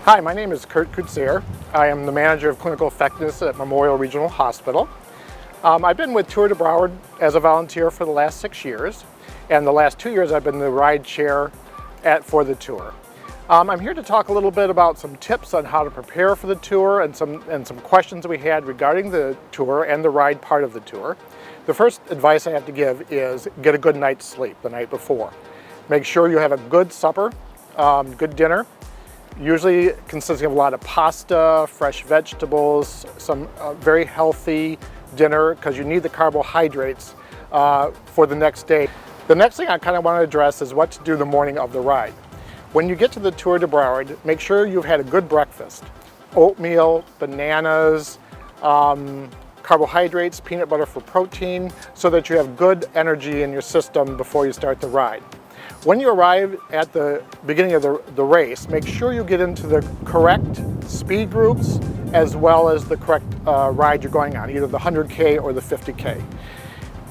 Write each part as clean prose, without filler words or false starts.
Hi, my name is Koetsier. I am the manager of clinical effectiveness at Memorial Regional Hospital. I've been with Tour de Broward as a volunteer for the last 6 years, and the last 2 years I've been the ride chair for the tour. I'm here to talk a little bit about some tips on how to prepare for the tour and some questions we had regarding the tour and the ride part of the tour. The first advice I have to give is get a good night's sleep the night before. Make sure you have a good supper, good dinner, usually consisting of a lot of pasta, fresh vegetables, some very healthy dinner because you need the carbohydrates for the next day. The next thing I kind of want to address is what to do the morning of the ride. When you get to the Tour de Broward, make sure you've had a good breakfast. Oatmeal, bananas, carbohydrates, peanut butter for protein, so that you have good energy in your system before you start the ride. When you arrive at the beginning of the race, make sure you get into the correct speed groups as well as the correct ride you're going on, either the 100K or the 50K.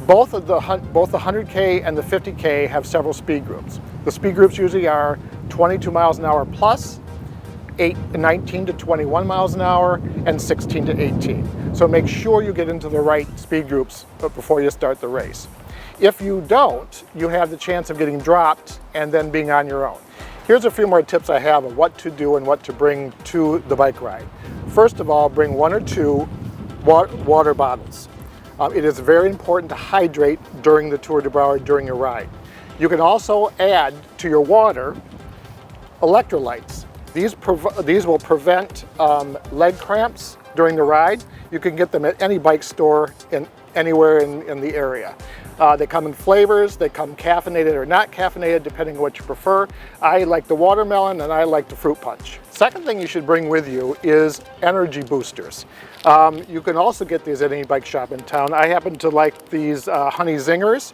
Both the 100K and the 50K have several speed groups. The speed groups usually are 22 miles an hour plus, 19 to 21 miles an hour, and 16 to 18. So make sure you get into the right speed groups before you start the race. If you don't, you have the chance of getting dropped and then being on your own. Here's a few more tips I have of what to do and what to bring to the bike ride. First of all, bring 1 or 2 water bottles. It is very important to hydrate during the Tour de Broward during your ride. You can also add to your water electrolytes. These will prevent leg cramps during the ride. You can get them at any bike store anywhere in the area. They come in flavors, they come caffeinated or not caffeinated depending on what you prefer. I like the watermelon and I like the fruit punch. Second thing you should bring with you is energy boosters. You can also get these at any bike shop in town. I happen to like these Honey Zingers.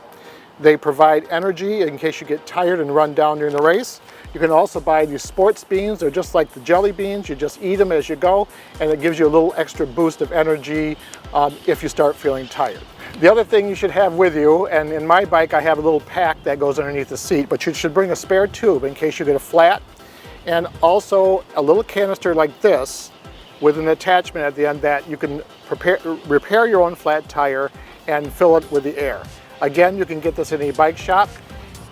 They provide energy in case you get tired and run down during the race. You can also buy these sports beans. They're just like the jelly beans. You just eat them as you go, and it gives you a little extra boost of energy if you start feeling tired. The other thing you should have with you, and in my bike I have a little pack that goes underneath the seat, but you should bring a spare tube in case you get a flat, and also a little canister like this with an attachment at the end that you can repair your own flat tire and fill it with the air. Again, you can get this in any bike shop,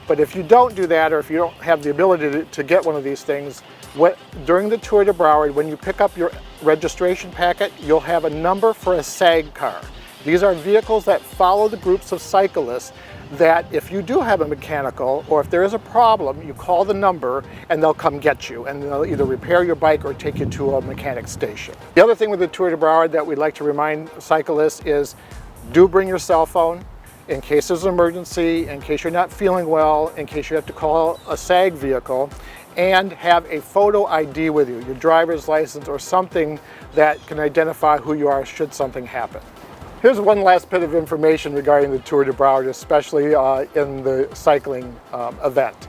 but if you don't do that, or if you don't have the ability to get one of these things, during the Tour de Broward, when you pick up your registration packet, you'll have a number for a SAG car. These are vehicles that follow the groups of cyclists that if you do have a mechanical or if there is a problem, you call the number and they'll come get you, and they'll either repair your bike or take you to a mechanic station. The other thing with the Tour de Broward that we'd like to remind cyclists is do bring your cell phone in case there's an emergency, in case you're not feeling well, in case you have to call a SAG vehicle, and have a photo ID with you, your driver's license or something that can identify who you are should something happen. Here's one last bit of information regarding the Tour de Broward, especially in the cycling event.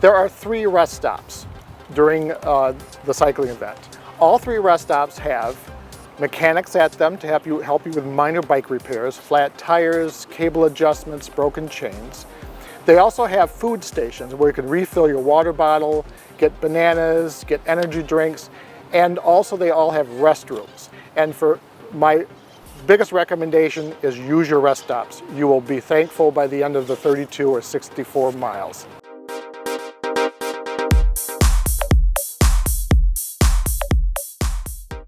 There are 3 rest stops during the cycling event. All 3 rest stops have mechanics at them to help you with minor bike repairs, flat tires, cable adjustments, broken chains. They also have food stations where you can refill your water bottle, get bananas, get energy drinks, and also they all have restrooms. And for my biggest recommendation is use your rest stops. You will be thankful by the end of the 32 or 64 miles.